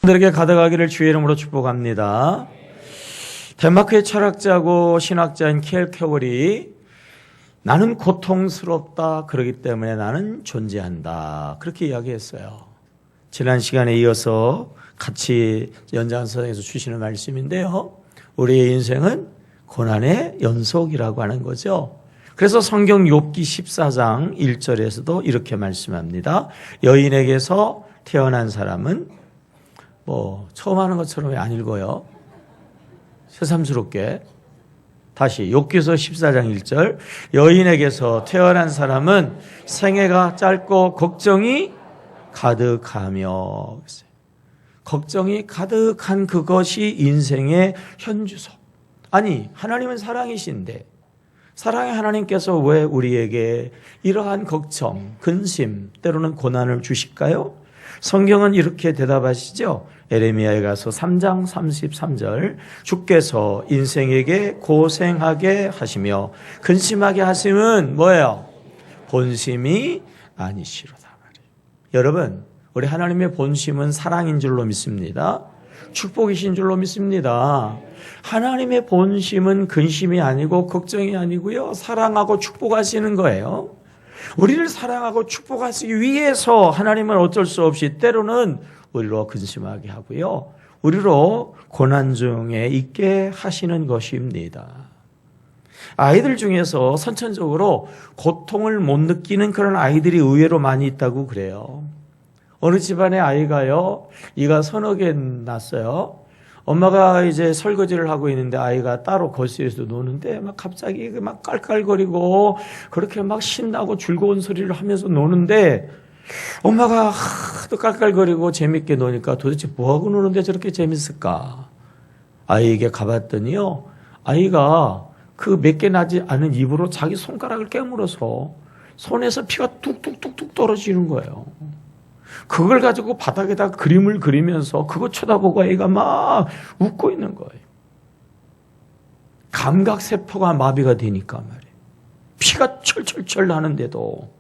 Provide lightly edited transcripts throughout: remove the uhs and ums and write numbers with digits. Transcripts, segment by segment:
들에게 가득하기를 주의 이름으로 축복합니다. 덴마크의 철학자고 신학자인 키엘 케월이 나는 고통스럽다, 그렇기 때문에 나는 존재한다, 그렇게 이야기했어요. 지난 시간에 이어서 같이 연장선에서 주시는 말씀인데요, 우리의 인생은 고난의 연속이라고 하는 거죠. 그래서 성경 욥기 14장 1절에서도 이렇게 말씀합니다. 여인에게서 태어난 사람은 처음 하는 것처럼 왜 안 읽어요? 새삼스럽게. 다시 욥기서 14장 1절. 여인에게서 태어난 사람은 생애가 짧고 걱정이 가득하며. 걱정이 가득한 그것이 인생의 현주소. 아니, 하나님은 사랑이신데 사랑의 하나님께서 왜 우리에게 이러한 걱정, 근심, 때로는 고난을 주실까요? 성경은 이렇게 대답하시죠. 에레미야에 가서 3장 33절. 주께서 인생에게 고생하게 하시며 근심하게 하심은 뭐예요? 본심이 아니시로다 말이에요. 여러분, 우리 하나님의 본심은 사랑인 줄로 믿습니다. 축복이신 줄로 믿습니다. 하나님의 본심은 근심이 아니고 걱정이 아니고요, 사랑하고 축복하시는 거예요. 우리를 사랑하고 축복하시기 위해서 하나님은 어쩔 수 없이 때로는 우리로 근심하게 하고요, 우리로 고난 중에 있게 하시는 것입니다. 아이들 중에서 선천적으로 고통을 못 느끼는 그런 아이들이 의외로 많이 있다고 그래요. 어느 집안의 아이가요, 이가 서너 개 났어요. 엄마가 이제 설거지를 하고 있는데 아이가 따로 거실에서 노는데 막 갑자기 막 깔깔거리고 그렇게 막 신나고 즐거운 소리를 하면서 노는데, 엄마가 하도 깔깔거리고 재밌게 노니까 도대체 뭐하고 노는데 저렇게 재밌을까? 아이에게 가봤더니요, 아이가 그 몇 개 나지 않은 입으로 자기 손가락을 깨물어서 손에서 피가 뚝뚝뚝뚝 떨어지는 거예요. 그걸 가지고 바닥에다 그림을 그리면서 그거 쳐다보고 애가 막 웃고 있는 거예요. 감각세포가 마비가 되니까 말이에요. 피가 철철철 나는데도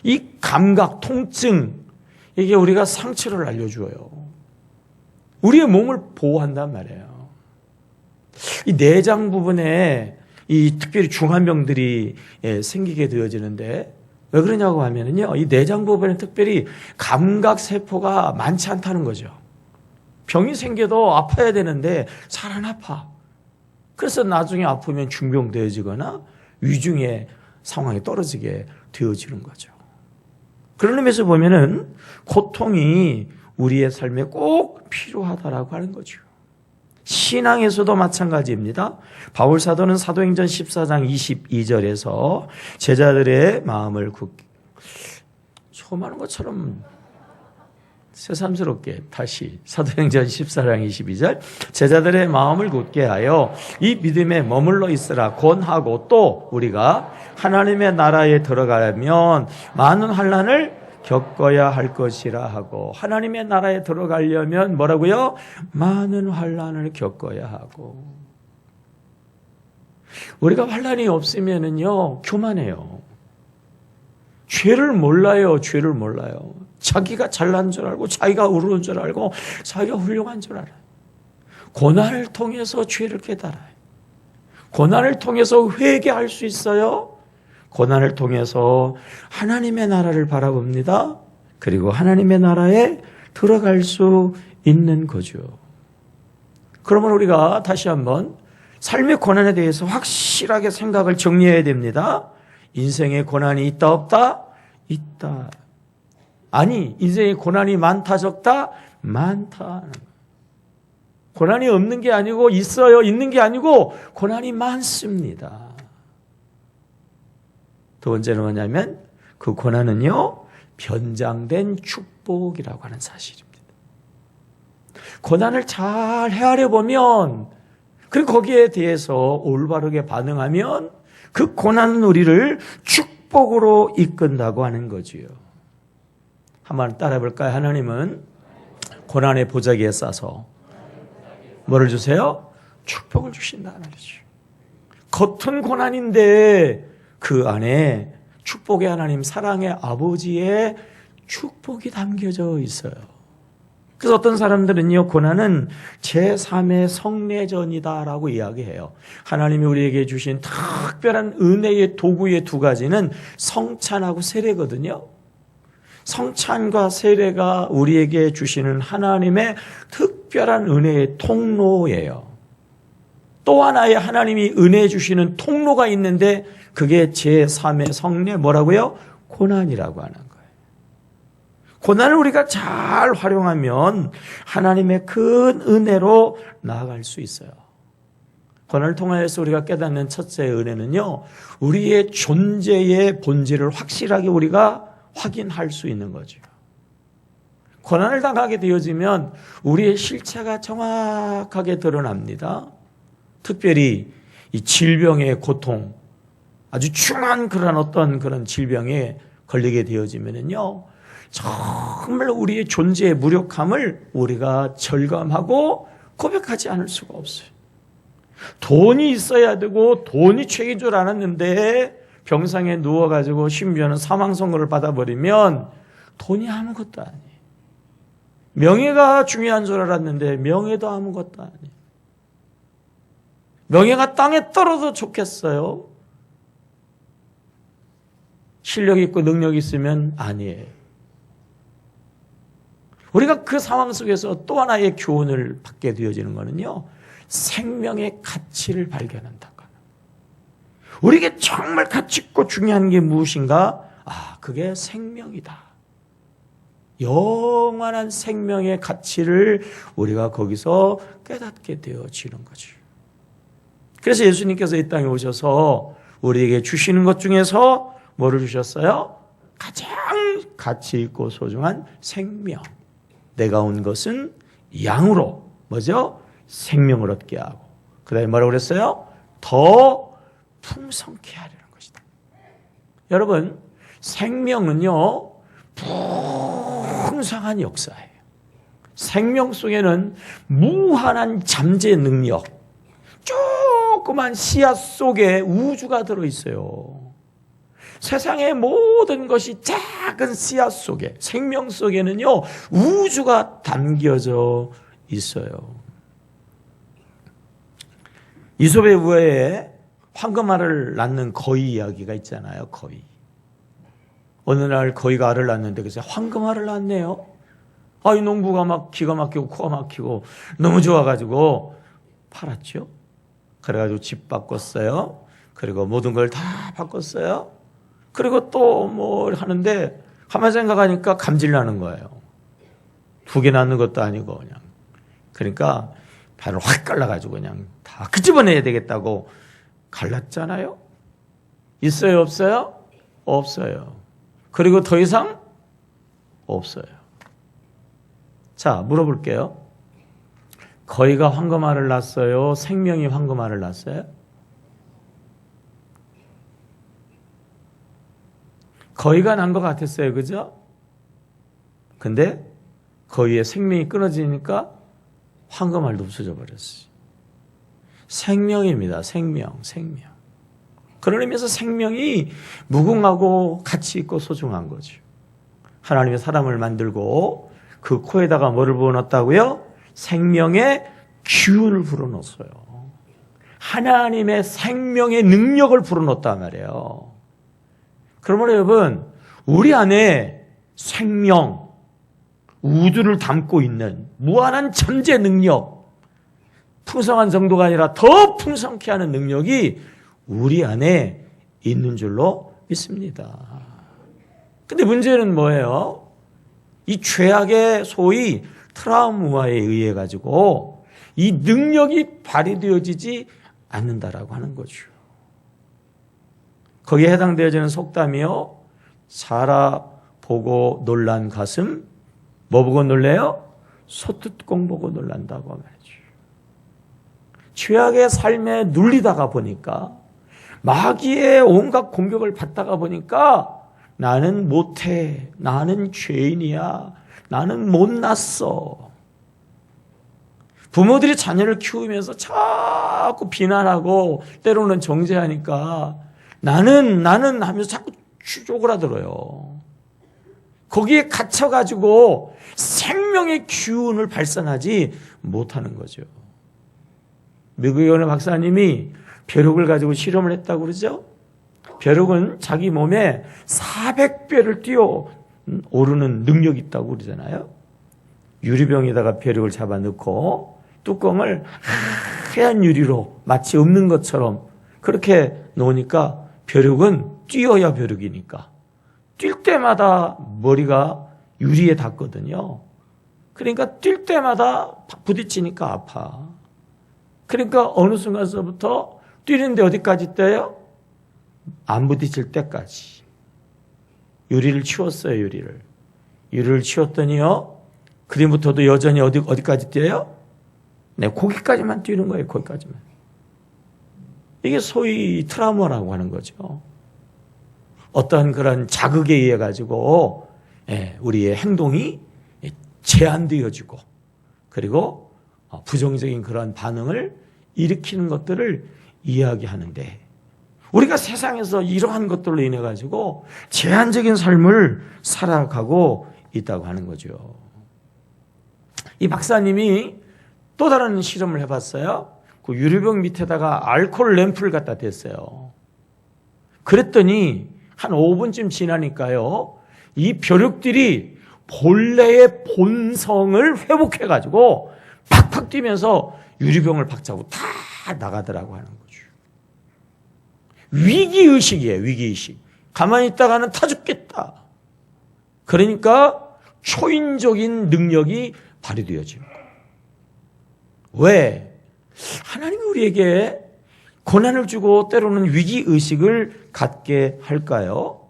이 감각, 통증, 이게 우리가 상처를 알려줘요. 우리의 몸을 보호한단 말이에요. 이 내장 부분에 이 특별히 중환병들이 생기게 되어지는데, 왜 그러냐고 하면은요, 이 내장 부분에 특별히 감각세포가 많지 않다는 거죠. 병이 생겨도 아파야 되는데 잘 안 아파. 그래서 나중에 아프면 중병되어지거나 위중의 상황이 떨어지게 되어지는 거죠. 그런 의미에서 보면은 고통이 우리의 삶에 꼭 필요하다라고 하는 거죠. 신앙에서도 마찬가지입니다. 바울 사도는 사도행전 14장 22절에서 제자들의 마음을 처음 하는 것처럼 새삼스럽게 다시 사도행전 14장 22절. 제자들의 마음을 굳게 하여 이 믿음에 머물러 있으라 권하고, 또 우리가 하나님의 나라에 들어가려면 많은 환난을 겪어야 할 것이라 하고, 하나님의 나라에 들어가려면 뭐라고요? 많은 환난을 겪어야 하고. 우리가 환난이 없으면은요, 교만해요. 죄를 몰라요. 죄를 몰라요. 자기가 잘난 줄 알고, 자기가 의로운 줄 알고, 자기가 훌륭한 줄 알아요. 고난을 통해서 죄를 깨달아요. 고난을 통해서 회개할 수 있어요. 고난을 통해서 하나님의 나라를 바라봅니다. 그리고 하나님의 나라에 들어갈 수 있는 거죠. 그러면 우리가 다시 한번 삶의 고난에 대해서 확실하게 생각을 정리해야 됩니다. 인생에 고난이 있다 없다? 있다. 아니, 인생에 고난이 많다 적다? 많다. 고난이 없는 게 아니고 있어요. 있는 게 아니고 고난이 많습니다. 두 번째는 뭐냐면 그 고난은요, 변장된 축복이라고 하는 사실입니다. 고난을 잘 헤아려 보면, 그리고 거기에 대해서 올바르게 반응하면 그 고난은 우리를 축복으로 이끈다고 하는 거지요. 한번 따라해 볼까요? 하나님은 고난의 보자기에 싸서 뭐를 주세요? 축복을 주신다는 말이죠. 겉은 고난인데 그 안에 축복의 하나님, 사랑의 아버지의 축복이 담겨져 있어요. 그래서 어떤 사람들은요, 고난은 제3의 성례전이다라고 이야기해요. 하나님이 우리에게 주신 특별한 은혜의 도구의 두 가지는 성찬하고 세례거든요. 성찬과 세례가 우리에게 주시는 하나님의 특별한 은혜의 통로예요. 또 하나의 하나님이 은혜 주시는 통로가 있는데 그게 제3의 성례 뭐라고요? 고난이라고 하는 거예요. 고난을 우리가 잘 활용하면 하나님의 큰 은혜로 나아갈 수 있어요. 고난을 통하여서 우리가 깨닫는 첫째 은혜는요, 우리의 존재의 본질을 확실하게 우리가 확인할 수 있는 거죠. 고난을 당하게 되어지면 우리의 실체가 정확하게 드러납니다. 특별히 이 질병의 고통, 아주 중한 그런 질병에 걸리게 되어지면요, 정말 우리의 존재의 무력함을 우리가 절감하고 고백하지 않을 수가 없어요. 돈이 있어야 되고 돈이 최인 줄 알았는데 병상에 누워가지고 심지어는 사망 선고를 받아버리면 돈이 아무것도 아니에요. 명예가 중요한 줄 알았는데 명예도 아무것도 아니에요. 명예가 땅에 떨어도 좋겠어요. 실력 있고 능력 있으면 아니에요. 우리가 그 상황 속에서 또 하나의 교훈을 받게 되어지는 것은요, 생명의 가치를 발견한다는 거예요. 우리에게 정말 가치 있고 중요한 게 무엇인가? 그게 생명이다. 영원한 생명의 가치를 우리가 거기서 깨닫게 되어지는 거죠. 그래서 예수님께서 이 땅에 오셔서 우리에게 주시는 것 중에서 뭐를 주셨어요? 가장 가치 있고 소중한 생명. 내가 온 것은 양으로 뭐죠? 생명을 얻게 하고, 그 다음에 뭐라고 그랬어요? 더 풍성케 하려는 것이다. 여러분, 생명은요, 풍성한 역사예요. 생명 속에는 무한한 잠재 능력, 조그만 씨앗 속에 우주가 들어있어요. 세상의 모든 것이 작은 씨앗 속에, 생명 속에는요, 우주가 담겨져 있어요. 이솝의 우화에 황금알을 낳는 거위 이야기가 있잖아요. 거위. 어느 날 거위가 알을 낳는데 그래서 황금알을 낳네요. 이 농부가 막 기가 막히고 코가 막히고 너무 좋아가지고 팔았죠. 그래가지고 집 바꿨어요. 그리고 모든 걸 다 바꿨어요. 그리고 또 뭐 하는데 가만 생각하니까 감질 나는 거예요. 2개 낳는 것도 아니고 그냥. 그러니까 발을 확 갈라가지고 그냥 다 끄집어내야 되겠다고 갈랐잖아요. 있어요, 없어요? 없어요. 그리고 더 이상 없어요. 자, 물어볼게요. 거위가 황금알을 낳았어요? 생명이 황금알을 낳았어요? 거위가 난 것 같았어요. 그죠? 근데 거위의 생명이 끊어지니까 황금알도 없어져 버렸어요. 생명입니다. 생명. 그런 의미에서 생명이 무궁하고 가치 있고 소중한 거죠. 하나님의 사람을 만들고 그 코에다가 뭐를 부어넣었다고요? 생명의 기운을 불어넣었어요. 하나님의 생명의 능력을 불어넣었단 말이에요. 그러면 여러분, 우리 안에 생명, 우주를 담고 있는 무한한 잠재 능력, 풍성한 정도가 아니라 더 풍성케 하는 능력이 우리 안에 있는 줄로 믿습니다. 근데 문제는 뭐예요? 이 죄악의 소위 트라우마에 의해 가지고 이 능력이 발휘되어지지 않는다라고 하는 거죠. 거기에 해당되어지는 속담이요. 사라 보고 놀란 가슴, 뭐 보고 놀래요? 소뚜껑 보고 놀란다고 말이죠. 죄악의 삶에 눌리다가 보니까, 마귀의 온갖 공격을 받다가 보니까 나는 못해, 나는 죄인이야, 나는 못났어. 부모들이 자녀를 키우면서 자꾸 비난하고 때로는 정죄하니까 나는 하면서 자꾸 쪼그라들어요. 거기에 갇혀가지고 생명의 기운을 발산하지 못하는 거죠. 미국의 어느 박사님이 벼룩을 가지고 실험을 했다고 그러죠. 벼룩은 자기 몸에 400배를 뛰어 오르는 능력이 있다고 그러잖아요. 유리병에다가 벼룩을 잡아 넣고 뚜껑을 하얀 유리로 마치 없는 것처럼 그렇게 놓으니까 벼룩은 뛰어야 벼룩이니까 뛸 때마다 머리가 유리에 닿거든요. 그러니까 뛸 때마다 부딪히니까 아파. 그러니까 어느 순간서부터 뛰는데 어디까지 뛰어요? 안 부딪힐 때까지. 유리를 치웠어요, 유리를 치웠더니요. 그다음부터도 여전히 어디까지 뛰어요? 네, 거기까지만 뛰는 거예요, 거기까지만. 이게 소위 트라우마라고 하는 거죠. 어떤 그런 자극에 의해 가지고 우리의 행동이 제한되어지고 그리고 부정적인 그런 반응을 일으키는 것들을 이야기하는데 우리가 세상에서 이러한 것들로 인해 가지고 제한적인 삶을 살아가고 있다고 하는 거죠. 이 박사님이 또 다른 실험을 해봤어요. 그 유리병 밑에다가 알코올 램프를 갖다 댔어요. 그랬더니 한 5분쯤 지나니까요. 이 벼룩들이 본래의 본성을 회복해가지고 팍팍 뛰면서 유리병을 박차고 다 나가더라고 하는 거죠. 위기의식이에요, 위기의식. 가만히 있다가는 타 죽겠다. 그러니까 초인적인 능력이 발휘되어집니다. 왜? 하나님이 우리에게 고난을 주고 때로는 위기의식을 갖게 할까요?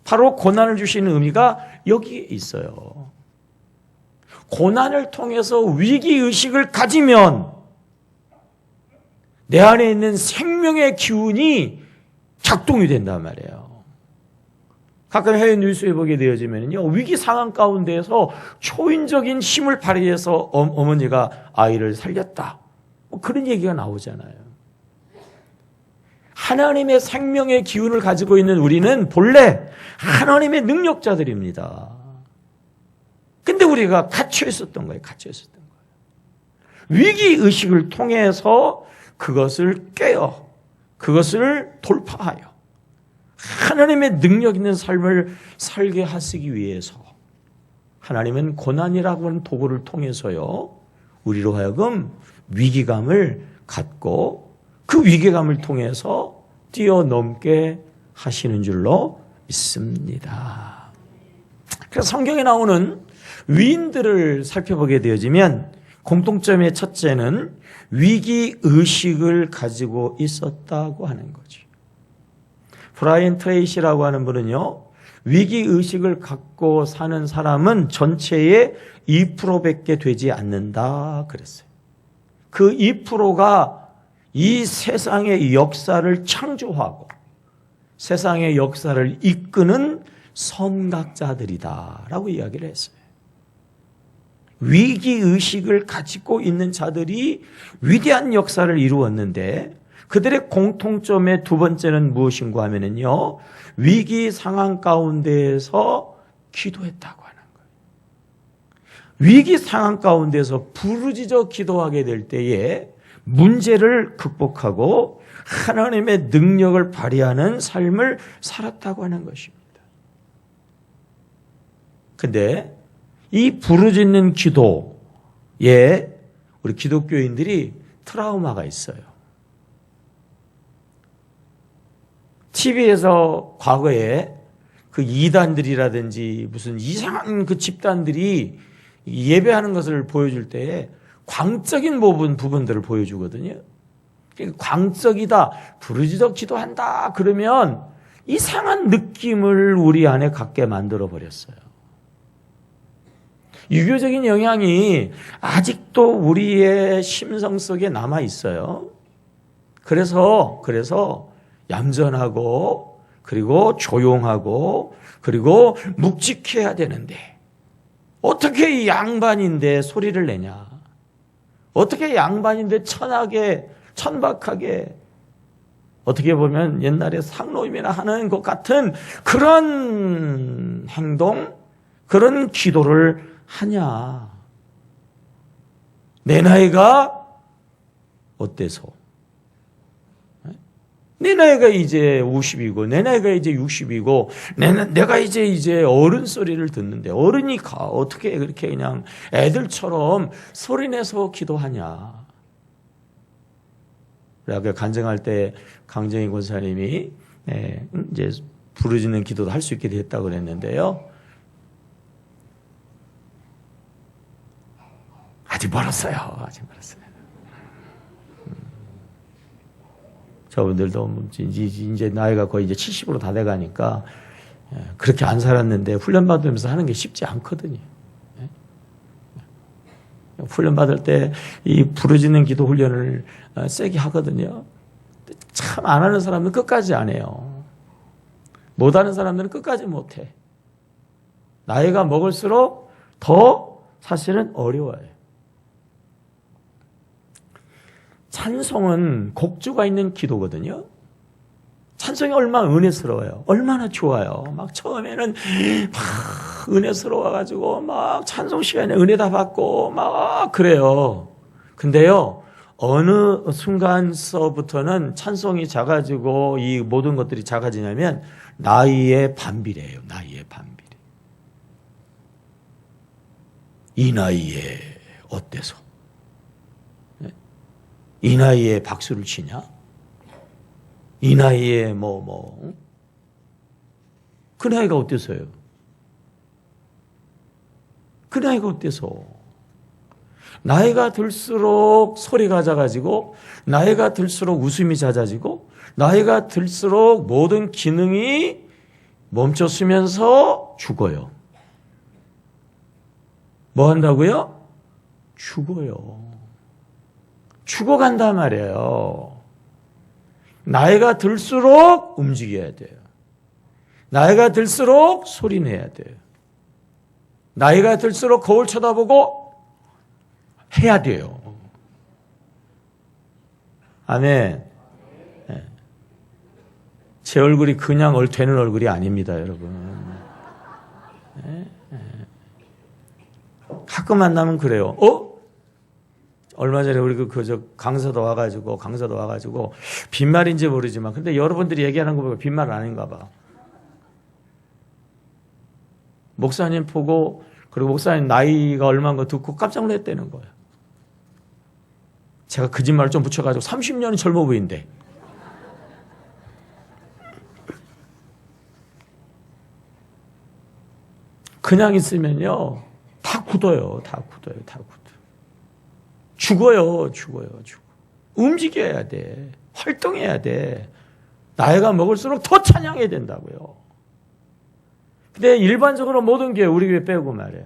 바로 고난을 주시는 의미가 여기에 있어요. 고난을 통해서 위기의식을 가지면 내 안에 있는 생명의 기운이 작동이 된단 말이에요. 가끔 해외 뉴스에 보게 되어지면요, 위기 상황 가운데에서 초인적인 힘을 발휘해서 어머니가 아이를 살렸다. 뭐 그런 얘기가 나오잖아요. 하나님의 생명의 기운을 가지고 있는 우리는 본래 하나님의 능력자들입니다. 근데 우리가 갇혀 있었던 거예요. 위기의식을 통해서 그것을 깨어, 그것을 돌파하여 하나님의 능력 있는 삶을 살게 하시기 위해서 하나님은 고난이라고 하는 도구를 통해서요, 우리로 하여금 위기감을 갖고 그 위기감을 통해서 뛰어넘게 하시는 줄로 믿습니다. 그래서 성경에 나오는 위인들을 살펴보게 되어지면 공통점의 첫째는 위기의식을 가지고 있었다고 하는 거죠. 브라이언 트레이시라고 하는 분은요, 위기의식을 갖고 사는 사람은 전체의 2%밖에 되지 않는다 그랬어요. 그 2%가 이 세상의 역사를 창조하고 세상의 역사를 이끄는 선각자들이다라고 이야기를 했어요. 위기의식을 가지고 있는 자들이 위대한 역사를 이루었는데 그들의 공통점의 두 번째는 무엇인가 하면요, 위기 상황 가운데에서 기도했다고 하는 거예요. 위기 상황 가운데서 부르짖어 기도하게 될 때에 문제를 극복하고 하나님의 능력을 발휘하는 삶을 살았다고 하는 것입니다. 근데 이 부르짖는 기도에 우리 기독교인들이 트라우마가 있어요. TV에서 과거에 그 이단들이라든지 무슨 이상한 그 집단들이 예배하는 것을 보여줄 때에 광적인 부분들을 보여주거든요. 광적이다, 부르짖어 기도한다 그러면 이상한 느낌을 우리 안에 갖게 만들어 버렸어요. 유교적인 영향이 아직도 우리의 심성 속에 남아 있어요. 그래서 얌전하고 그리고 조용하고 그리고 묵직해야 되는데 어떻게 이 양반인데 소리를 내냐? 어떻게 양반인데 천박하게 어떻게 보면 옛날에 상노임이나 하는 것 같은 그런 행동, 그런 기도를 하냐? 내 나이가 어때서? 내 나이가 이제 50이고 내 나이가 이제 60이고 내가 이제 어른 소리를 듣는데 어른이 어떻게 그렇게 그냥 애들처럼 소리내서 기도하냐? 그래서 간증할 때 강정희 권사님이 이제 부르짖는 기도도 할 수 있게 됐다고 그랬는데요. 아직 멀었어요. 아직 멀었어요. 저분들도 이제 나이가 거의 이제 70으로 다 돼가니까 그렇게 안 살았는데 훈련 받으면서 하는 게 쉽지 않거든요. 훈련 받을 때 이 부르짖는 기도 훈련을 세게 하거든요. 참 안 하는 사람은 끝까지 안 해요. 못 하는 사람들은 끝까지 못 해. 나이가 먹을수록 더 사실은 어려워요. 찬송은 곡조가 있는 기도거든요. 찬송이 얼마나 은혜스러워요. 얼마나 좋아요. 막 처음에는 막 은혜스러워가지고 막 찬송 시간에 은혜 다 받고 막 그래요. 근데요, 어느 순간서부터는 찬송이 작아지고 이 모든 것들이 작아지냐면 나이의 반비례예요. 나이의 반비례. 이 나이에 어때서? 이 나이에 박수를 치냐? 이 나이에 그 나이가 어때서요? 그 나이가 어때서? 나이가 들수록 소리가 작아지고 나이가 들수록 웃음이 잦아지고 나이가 들수록 모든 기능이 멈춰서면서 죽어요. 뭐 한다고요? 죽어요. 죽어간단 말이에요. 나이가 들수록 움직여야 돼요. 나이가 들수록 소리 내야 돼요. 나이가 들수록 거울 쳐다보고 해야 돼요. 아멘. 네. 제 얼굴이 그냥 되는 얼굴이 아닙니다, 여러분. 네. 네. 가끔 만나면 그래요. 얼마 전에 우리 강사도 와가지고 빈말인지 모르지만 근데 여러분들이 얘기하는 거 보면 빈말 아닌가 봐. 목사님 보고 그리고 목사님 나이가 얼마인 거 듣고 깜짝 놀랐다는 거예요. 제가 거짓말을 좀 붙여가지고 30년이 젊어 보인대. 그냥 있으면요 다 굳어요. 다 굳어요. 죽어요. 움직여야 돼. 활동해야 돼. 나이가 먹을수록 더 찬양해야 된다고요. 근데 일반적으로 모든 게 우리 교회 빼고 말이에요.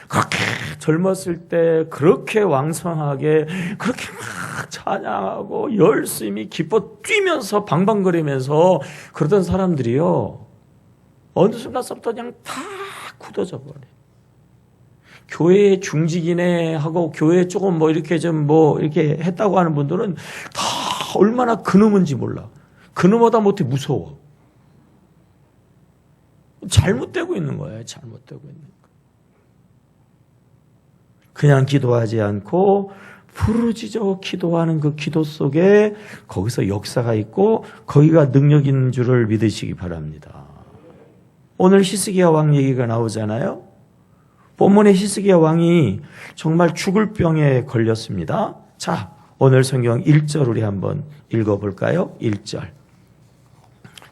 그렇게 젊었을 때 그렇게 왕성하게 그렇게 막 찬양하고 열심히 기뻐 뛰면서 방방거리면서 그러던 사람들이요. 어느 순간부터 그냥 다 굳어져 버려요. 교회에 중직이네 하고 교회에 조금 이렇게 이렇게 했다고 하는 분들은 다 얼마나 그놈인지 몰라. 그놈보다 못해 무서워. 잘못되고 있는 거예요. 잘못되고 있는 거. 그냥 기도하지 않고 부르짖어 기도하는 그 기도 속에 거기서 역사가 있고 거기가 능력 있는 줄을 믿으시기 바랍니다. 오늘 히스기야 왕 얘기가 나오잖아요. 본문의 히스기야 왕이 정말 죽을 병에 걸렸습니다. 자, 오늘 성경 1절 우리 한번 읽어볼까요? 1절.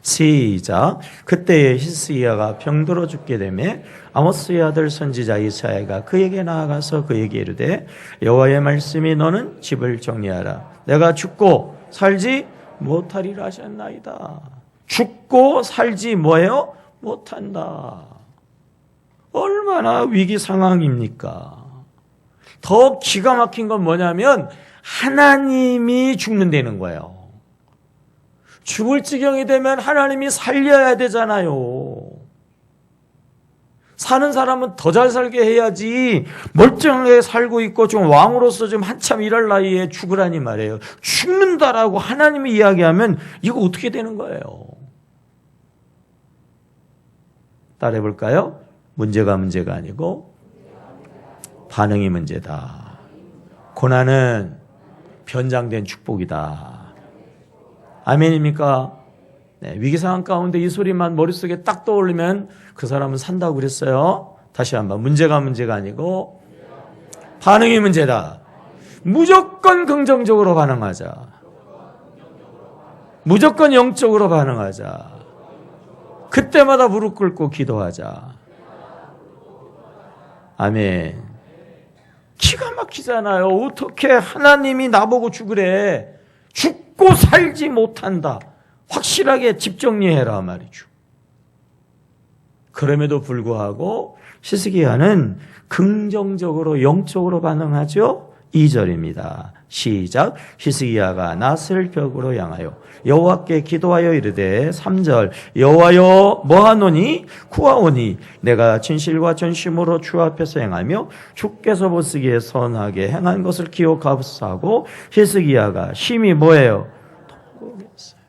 시작. 그때에 히스기야가 병들어 죽게 되매 아모스의 아들 선지자 이사야가 그에게 나아가서 그에게 이르되 여호와의 말씀이 너는 집을 정리하라. 내가 죽고 살지 못하리라 하셨나이다. 죽고 살지 뭐예요? 못한다. 얼마나 위기 상황입니까? 더 기가 막힌 건 뭐냐면 하나님이 죽는다는 거예요. 죽을 지경이 되면 하나님이 살려야 되잖아요. 사는 사람은 더 잘 살게 해야지 멀쩡하게 살고 있고 좀 왕으로서 좀 한참 일할 나이에 죽으라니 말이에요. 죽는다라고 하나님이 이야기하면 이거 어떻게 되는 거예요? 따라해볼까요? 문제가 아니고 반응이 문제다. 고난은 변장된 축복이다. 아멘입니까? 네, 위기 상황 가운데 이 소리만 머릿속에 딱 떠올리면 그 사람은 산다고 그랬어요. 다시 한번, 문제가 아니고 반응이 문제다. 무조건 긍정적으로 반응하자. 무조건 영적으로 반응하자. 그때마다 무릎 꿇고 기도하자. 아멘. 기가 막히잖아요. 어떻게 하나님이 나보고 죽으래. 죽고 살지 못한다. 확실하게 집 정리해라 말이죠. 그럼에도 불구하고 히스기야는 긍정적으로 영적으로 반응하죠. 2절입니다. 시작. 히스기야가 낫을 벽으로 향하여 여호와께 기도하여 이르되 3절 여호와여 뭐하노니 구하오니 내가 진실과 전심으로 주 앞에서 행하며 주께서 보시기에 선하게 행한 것을 기억하옵소서 하고 히스기야가 심히 뭐예요? 통곡했어요.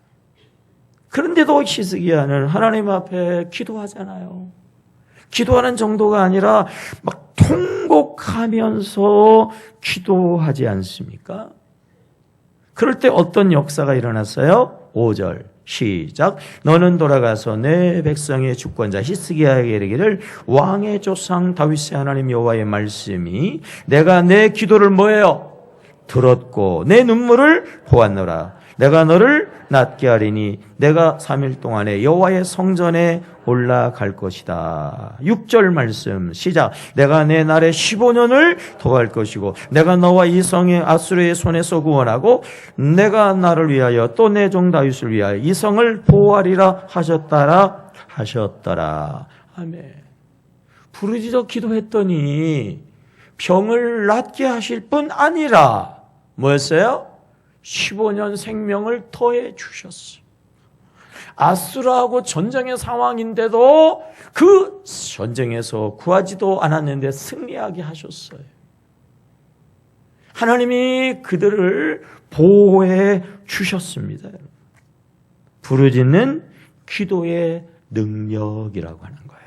그런데도 히스기야는 하나님 앞에 기도하잖아요. 기도하는 정도가 아니라 막 통곡하면서 기도하지 않습니까? 그럴 때 어떤 역사가 일어났어요? 5절 시작. 너는 돌아가서 내 백성의 주권자 히스기야에게 이르기를 왕의 조상 다윗의 하나님 여호와의 말씀이 내가 내 기도를 뭐예요? 들었고 내 눈물을 보았노라. 내가 너를 낫게 하리니 내가 3일 동안에 여호와의 성전에 올라갈 것이다. 6절 말씀 시작. 내가 내 날에 15년을 더할 것이고 내가 너와 이 성의 아수르의 손에서 구원하고 내가 나를 위하여 또 내 종 다윗을 위하여 이 성을 보호하리라 하셨더라. 아멘. 부르짖어 기도했더니 병을 낫게 하실 뿐 아니라 뭐였어요? 15년 생명을 더해 주셨어요. 아수르하고 전쟁의 상황인데도 그 전쟁에서 구하지도 않았는데 승리하게 하셨어요. 하나님이 그들을 보호해 주셨습니다. 부르짖는 기도의 능력이라고 하는 거예요.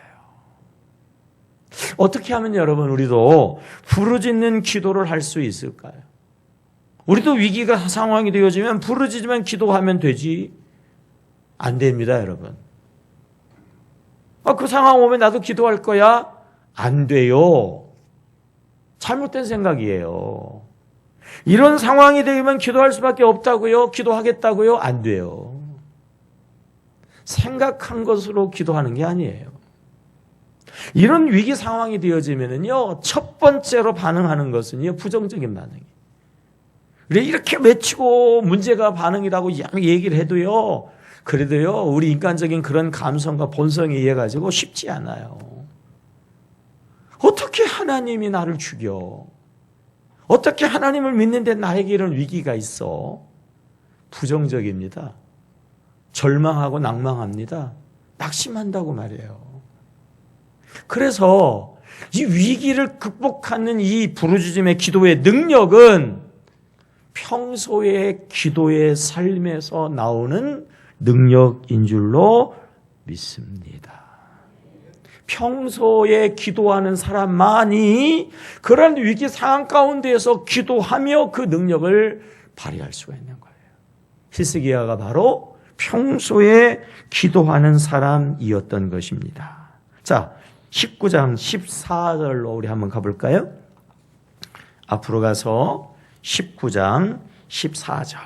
어떻게 하면 여러분 우리도 부르짖는 기도를 할 수 있을까요? 우리도 위기가 상황이 되어지면 부르짖으면 기도하면 되지. 안 됩니다, 여러분. 그 상황 오면 나도 기도할 거야? 안 돼요. 잘못된 생각이에요. 이런 상황이 되면 기도할 수밖에 없다고요? 기도하겠다고요? 안 돼요. 생각한 것으로 기도하는 게 아니에요. 이런 위기 상황이 되어지면요, 첫 번째로 반응하는 것은요, 부정적인 반응이에요. 이렇게 외치고 문제가 반응이라고 얘기를 해도요, 그래도요, 우리 인간적인 그런 감성과 본성에 의해 가지고 쉽지 않아요. 어떻게 하나님이 나를 죽여? 어떻게 하나님을 믿는데 나에게 이런 위기가 있어? 부정적입니다. 절망하고 낭망합니다. 낙심한다고 말이에요. 그래서 이 위기를 극복하는 이 부르짖음의 기도의 능력은 평소의 기도의 삶에서 나오는 능력인 줄로 믿습니다. 평소에 기도하는 사람만이 그런 위기 상황 가운데에서 기도하며 그 능력을 발휘할 수가 있는 거예요. 히스기야가 바로 평소에 기도하는 사람이었던 것입니다. 자, 19장 14절로 우리 한번 가볼까요? 앞으로 가서 19장 14절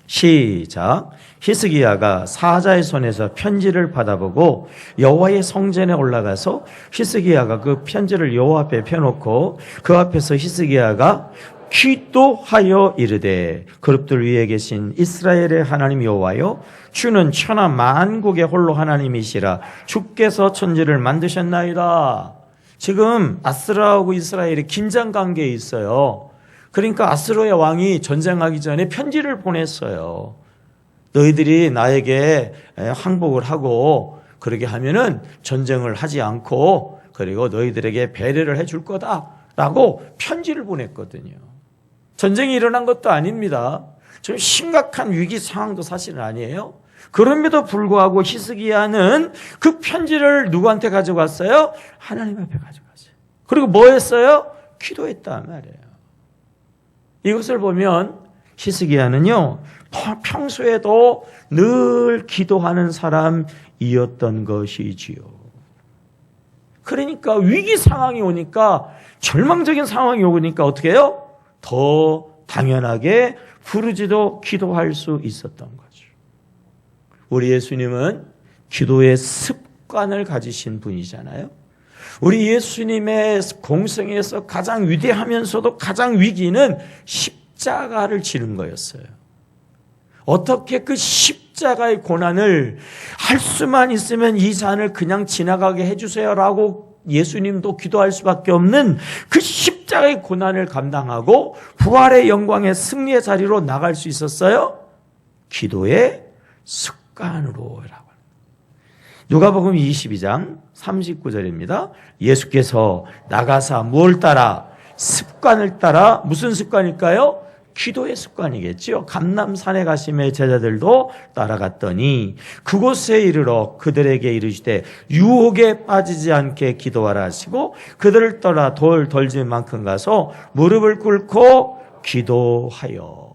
시작. 히스기야가 사자의 손에서 편지를 받아보고 여호와의 성전에 올라가서 히스기야가 그 편지를 여호와 앞에 펴놓고 그 앞에서 히스기야가 기도하여 이르되 그룹들 위에 계신 이스라엘의 하나님 여호와여 주는 천하 만국의 홀로 하나님이시라 주께서 천지를 만드셨나이다. 지금 아스라하고 이스라엘이 긴장 관계에 있어요. 그러니까 아스로의 왕이 전쟁하기 전에 편지를 보냈어요. 너희들이 나에게 항복을 하고 그렇게 하면은 전쟁을 하지 않고 그리고 너희들에게 배려를 해줄 거다라고 편지를 보냈거든요. 전쟁이 일어난 것도 아닙니다. 좀 심각한 위기 상황도 사실은 아니에요. 그럼에도 불구하고 히스기야는 그 편지를 누구한테 가져갔어요? 하나님 앞에 가져갔어요. 그리고 뭐 했어요? 기도했단 말이에요. 이것을 보면 히스기야는요, 평소에도 늘 기도하는 사람이었던 것이지요. 그러니까 위기 상황이 오니까, 절망적인 상황이 오니까 어떻게 해요? 더 당연하게 부르짖어 기도할 수 있었던 거죠. 우리 예수님은 기도의 습관을 가지신 분이잖아요. 우리 예수님의 공생에서 가장 위대하면서도 가장 위기는 십자가를 지는 거였어요. 어떻게 그 십자가의 고난을 할 수만 있으면 이 잔을 그냥 지나가게 해주세요라고 예수님도 기도할 수밖에 없는 그 십자가의 고난을 감당하고 부활의 영광의 승리의 자리로 나갈 수 있었어요? 기도의 습관으로라고. 누가복음 22장 39절입니다. 예수께서 나가사 무엇을 따라? 습관을 따라. 무슨 습관일까요? 기도의 습관이겠죠. 감람산에 가심에 제자들도 따라갔더니 그곳에 이르러 그들에게 이르시되 유혹에 빠지지 않게 기도하라 하시고 그들을 떠나 돌 덜질 만큼 가서 무릎을 꿇고 기도하여.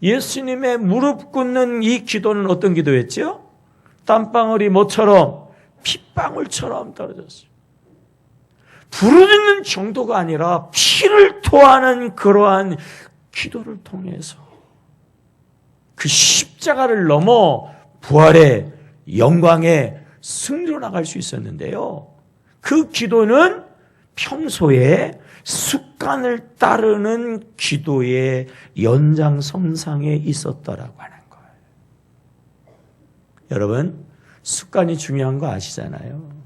예수님의 무릎 꿇는 이 기도는 어떤 기도였죠? 땀방울이 뭐처럼? 핏방울처럼 떨어졌어요. 부르짖는 정도가 아니라 피를 토하는 그러한 기도를 통해서 그 십자가를 넘어 부활의 영광의 승리로 나갈 수 있었는데요. 그 기도는 평소에 습관을 따르는 기도의 연장선상에 있었더라고 하는 거예요. 여러분, 습관이 중요한 거 아시잖아요.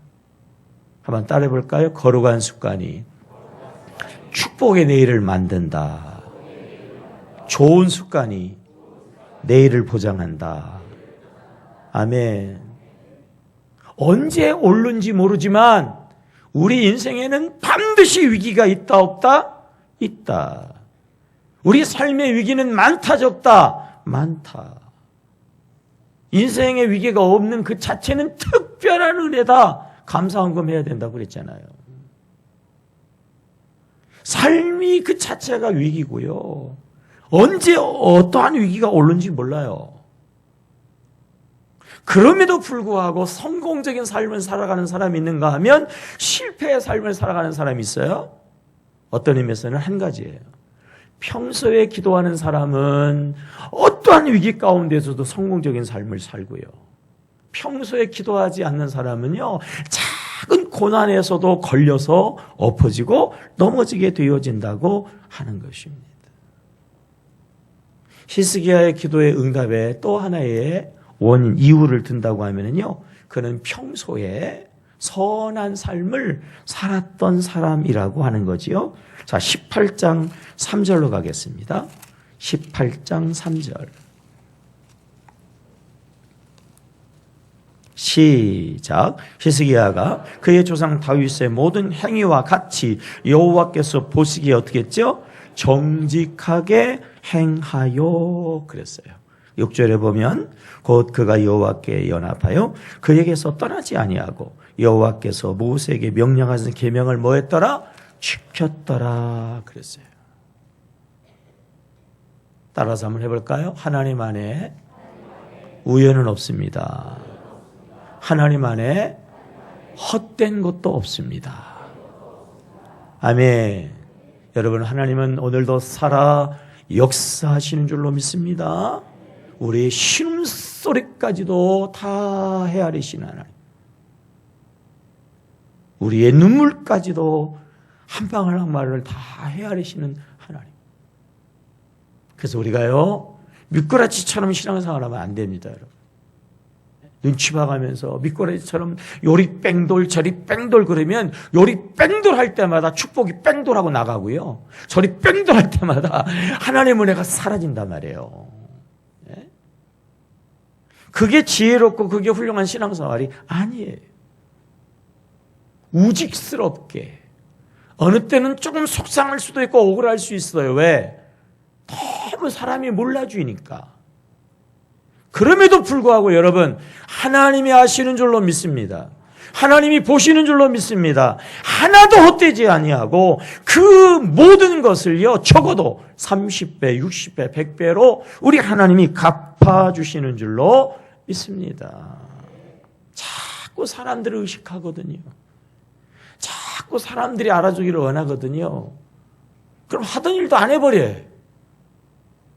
한번 따라해 볼까요? 거룩한 습관이 축복의 내일을 만든다. 좋은 습관이 내일을 보장한다. 아멘. 언제 오른지 모르지만 우리 인생에는 반드시 위기가 있다 없다? 있다. 우리 삶의 위기는 많다 적다? 많다. 인생의 위기가 없는 그 자체는 특별한 은혜다. 감사헌금 해야 된다고 그랬잖아요. 삶이 그 자체가 위기고요. 언제 어떠한 위기가 오는지 몰라요. 그럼에도 불구하고 성공적인 삶을 살아가는 사람이 있는가 하면 실패의 삶을 살아가는 사람이 있어요. 어떤 의미에서는 한 가지예요. 평소에 기도하는 사람은 어떠한 위기 가운데서도 성공적인 삶을 살고요. 평소에 기도하지 않는 사람은요, 작은 고난에서도 걸려서 엎어지고 넘어지게 되어진다고 하는 것입니다. 히스기야의 기도의 응답에 또 하나의 원인, 이유를 든다고 하면요, 그는 평소에 선한 삶을 살았던 사람이라고 하는 거지요. 자, 18장 3절로 가겠습니다. 18장 3절. 시작. 히스기야가 그의 조상 다윗의 모든 행위와 같이 여호와께서 보시기에 어떻게 했죠? 정직하게 행하여 그랬어요. 6절에 보면 곧 그가 여호와께 연합하여 그에게서 떠나지 아니하고 여호와께서 모세에게 명령하신 계명을 뭐 했더라? 지켰더라 그랬어요. 따라서 한번 해볼까요? 하나님 안에 우연은 없습니다. 하나님 안에 헛된 것도 없습니다. 아멘. 여러분, 하나님은 오늘도 살아 역사하시는 줄로 믿습니다. 우리의 신음소리까지도 다 헤아리시는 하나님. 우리의 눈물까지도 한 방울 한 방울을 다 헤아리시는 하나님. 그래서 우리가요, 미꾸라지처럼 신앙생활 하면 안 됩니다, 여러분. 눈치 봐가면서 미꾸라지처럼 요리 뺑돌 저리 뺑돌 그러면 요리 뺑돌 할 때마다 축복이 뺑돌하고 나가고요. 저리 뺑돌 할 때마다 하나님의 은혜가 사라진단 말이에요. 네? 그게 지혜롭고 그게 훌륭한 신앙생활이 아니에요. 우직스럽게 어느 때는 조금 속상할 수도 있고 억울할 수 있어요. 왜? 너무 사람이 몰라주니까. 그럼에도 불구하고 여러분, 하나님이 아시는 줄로 믿습니다. 하나님이 보시는 줄로 믿습니다. 하나도 헛되지 아니하고 그 모든 것을요, 적어도 30배, 60배, 100배로 우리 하나님이 갚아주시는 줄로 믿습니다. 자꾸 사람들을 의식하거든요. 자꾸 사람들이 알아주기를 원하거든요. 그럼 하던 일도 안 해버려요.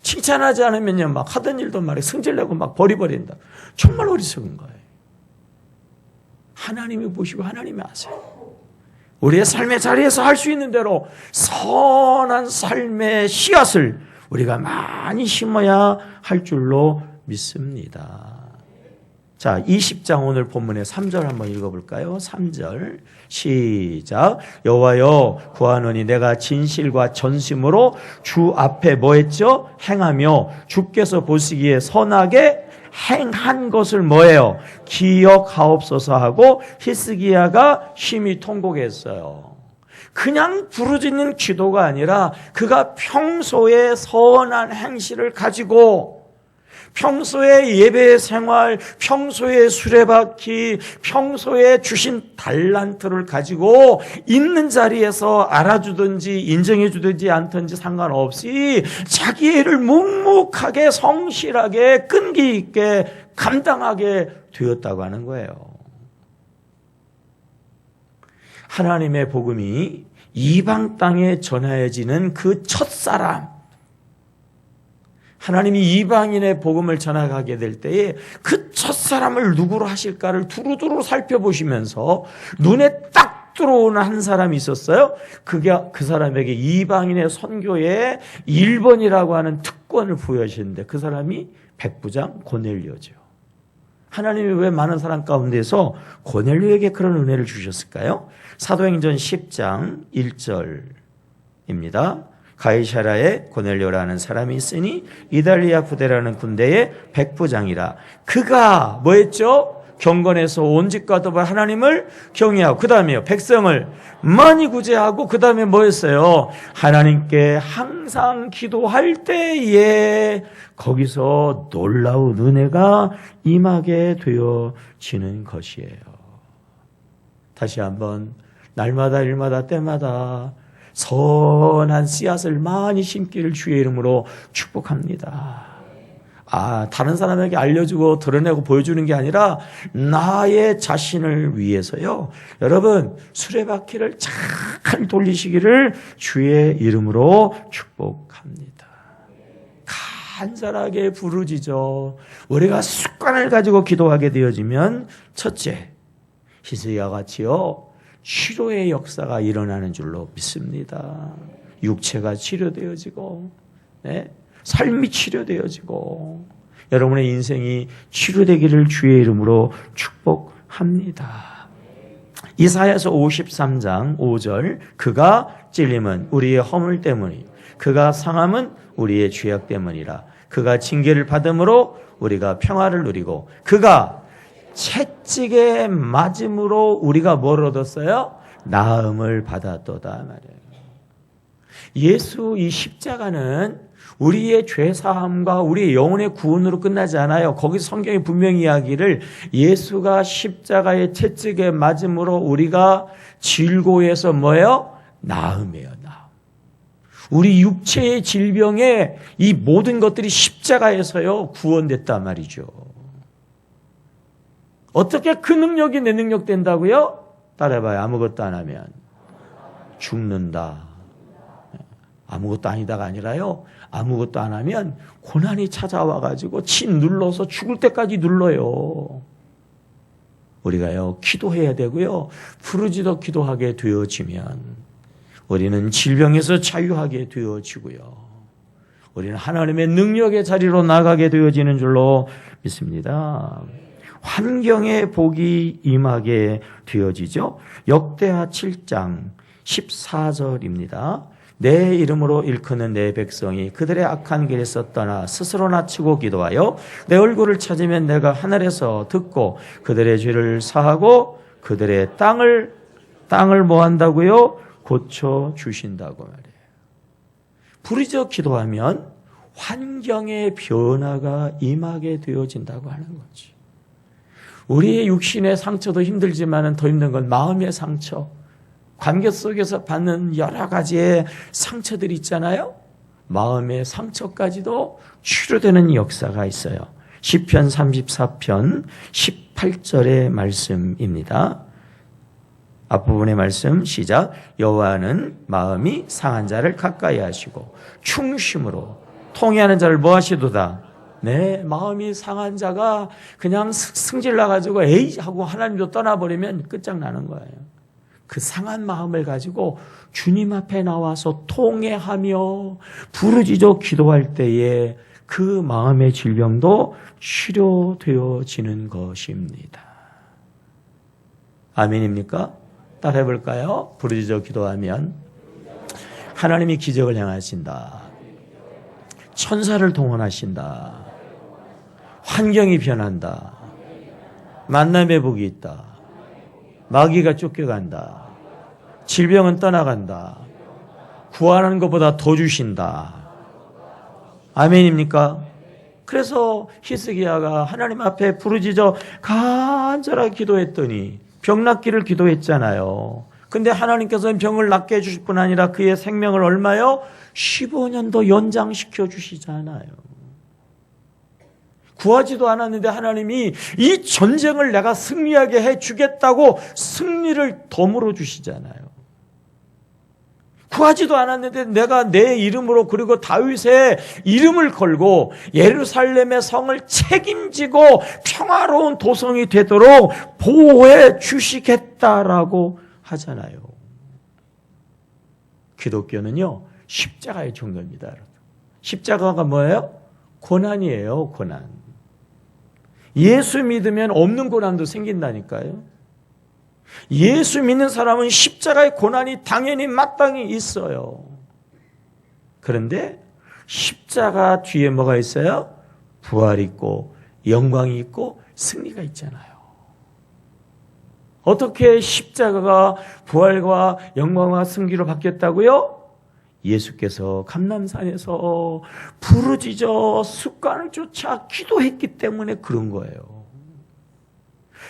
칭찬하지 않으면요, 막 하던 일도 말이에요, 성질내고 막 버려버린다. 정말 어리석은 거예요. 하나님이 보시고 하나님이 아세요. 우리의 삶의 자리에서 할 수 있는 대로 선한 삶의 씨앗을 우리가 많이 심어야 할 줄로 믿습니다. 자, 20장 오늘 본문의 3절 한번 읽어볼까요? 3절 시작. 여호와여 구하노니 내가 진실과 전심으로 주 앞에 뭐 했죠? 행하며 주께서 보시기에 선하게 행한 것을 뭐예요? 기억하옵소서 하고 히스기야가 심히 통곡했어요. 그냥 부르짖는 기도가 아니라 그가 평소에 선한 행실을 가지고 평소에 예배 생활, 평소에 수레바퀴, 평소에 주신 달란트를 가지고 있는 자리에서 알아주든지 인정해주든지 않든지 상관없이 자기의 일을 묵묵하게 성실하게 끈기 있게 감당하게 되었다고 하는 거예요. 하나님의 복음이 이방 땅에 전하여지는 그 첫사람, 하나님이 이방인의 복음을 전하게 될 때에 그 첫사람을 누구로 하실까를 두루두루 살펴보시면서 눈에 딱 들어오는 한 사람이 있었어요. 그게 그 사람에게 이방인의 선교의 1번이라고 하는 특권을 부여하시는데 그 사람이 백부장 고넬료죠. 하나님이 왜 많은 사람 가운데서 고넬료에게 그런 은혜를 주셨을까요? 사도행전 10장 1절입니다. 가이사라에 고넬료라는 사람이 있으니 이달리아 부대라는 군대의 백부장이라. 그가 뭐 했죠? 경건에서 온 집과 더불어 하나님을 경외하고 그 다음에요, 백성을 많이 구제하고 그 다음에 뭐 했어요? 하나님께 항상 기도할 때에 거기서 놀라운 은혜가 임하게 되어지는 것이에요. 다시 한번 날마다 일마다 때마다 선한 씨앗을 많이 심기를 주의 이름으로 축복합니다. 다른 사람에게 알려주고 드러내고 보여주는 게 아니라 나의 자신을 위해서요. 여러분, 수레바퀴를 잘 돌리시기를 주의 이름으로 축복합니다. 간절하게 부르짖어. 우리가 습관을 가지고 기도하게 되어지면 첫째, 히스기야 같이요, 치료의 역사가 일어나는 줄로 믿습니다. 육체가 치료되어지고, 네? 삶이 치료되어지고, 여러분의 인생이 치료되기를 주의 이름으로 축복합니다. 이사야서 53장 5절, 그가 찔림은 우리의 허물 때문이, 그가 상함은 우리의 죄악 때문이라. 그가 징계를 받음으로 우리가 평화를 누리고, 그가 채찍에 맞음으로 우리가 뭘 얻었어요? 나음을 받았도다 말이에요. 예수 이 십자가는 우리의 죄사함과 우리의 영혼의 구원으로 끝나지 않아요. 거기서 성경이 분명히 이야기를 예수가 십자가의 채찍에 맞음으로 우리가 질고해서 뭐예요? 나음이에요. 나음. 우리 육체의 질병에 이 모든 것들이 십자가에서요 구원됐단 말이죠. 어떻게 그 능력이 내 능력 된다고요? 따라해봐요. 아무것도 안 하면 죽는다. 아무것도 아니다가 아니라요. 아무것도 안 하면 고난이 찾아와가지고 눌러서 죽을 때까지 눌러요. 우리가요 기도해야 되고요. 부르짖어 기도하게 되어지면 우리는 질병에서 자유하게 되어지고요. 우리는 하나님의 능력의 자리로 나가게 되어지는 줄로 믿습니다. 환경의 복이 임하게 되어지죠. 역대하 7장 14절입니다. 내 이름으로 일컫는 내 백성이 그들의 악한 길에서 떠나 스스로 낮추고 기도하여 내 얼굴을 찾으면 내가 하늘에서 듣고 그들의 죄를 사하고 그들의 땅을 뭐 한다고요? 고쳐 주신다고 말해요. 부르짖어 기도하면 환경의 변화가 임하게 되어진다고 하는 거지. 우리의 육신의 상처도 힘들지만 더 힘든 건 마음의 상처, 관계 속에서 받는 여러 가지의 상처들이 있잖아요. 마음의 상처까지도 치료되는 역사가 있어요. 시편 34편 18절의 말씀입니다. 앞부분의 말씀 시작. 여호와는 마음이 상한 자를 가까이 하시고 충심으로 통회하는 자를 뭐 하시도다. 네, 마음이 상한 자가 그냥 승질 나가지고 에이 하고 하나님도 떠나버리면 끝장나는 거예요. 그 상한 마음을 가지고 주님 앞에 나와서 통회하며 부르짖어 기도할 때에 그 마음의 질병도 치료되어지는 것입니다. 아멘입니까? 따라 해볼까요? 부르짖어 기도하면 하나님이 기적을 행하신다. 천사를 동원하신다. 환경이 변한다. 만남의 복이 있다. 마귀가 쫓겨간다. 질병은 떠나간다. 구하는 것보다 더 주신다. 아멘입니까? 그래서 히스기야가 하나님 앞에 부르짖어 간절하게 기도했더니 병 낫기를 기도했잖아요. 근데 하나님께서는 병을 낫게 해주실 뿐 아니라 그의 생명을 얼마요? 15년도 연장시켜 주시잖아요. 구하지도 않았는데 하나님이 이 전쟁을 내가 승리하게 해주겠다고 승리를 덤으로 주시잖아요. 구하지도 않았는데 내가 내 이름으로 그리고 다윗의 이름을 걸고 예루살렘의 성을 책임지고 평화로운 도성이 되도록 보호해 주시겠다라고 하잖아요. 기독교는요, 십자가의 종교입니다. 십자가가 뭐예요? 고난이에요, 고난. 예수 믿으면 없는 고난도 생긴다니까요. 예수 믿는 사람은 십자가의 고난이 당연히 마땅히 있어요. 그런데 십자가 뒤에 뭐가 있어요? 부활이 있고 영광이 있고 승리가 있잖아요. 어떻게 십자가가 부활과 영광과 승리로 바뀌었다고요? 예수께서 감람산에서 부르짖어 습관을 쫓아 기도했기 때문에 그런 거예요.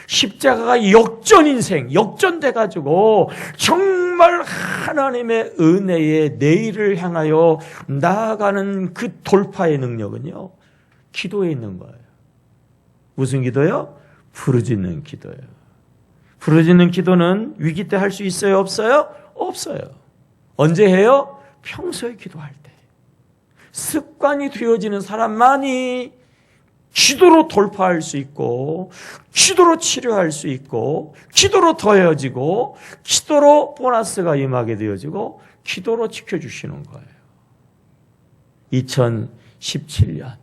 십자가가 역전 인생, 역전돼가지고 정말 하나님의 은혜의 내일을 향하여 나아가는 그 돌파의 능력은요, 기도에 있는 거예요. 무슨 기도요? 부르짖는 기도예요. 부르짖는 기도는 위기 때 할 수 있어요? 없어요? 없어요. 언제 해요? 평소에 기도할 때. 습관이 되어지는 사람만이 기도로 돌파할 수 있고, 기도로 치료할 수 있고, 기도로 더해지고, 기도로 보너스가 임하게 되어지고, 기도로 지켜주시는 거예요. 2017년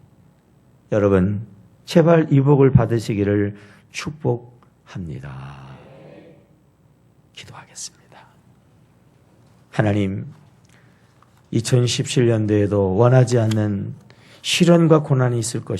여러분 제발 이 복을 받으시기를 축복합니다. 기도하겠습니다. 하나님, 2017년도에도 원하지 않는 시련과 고난이 있을 것입니다.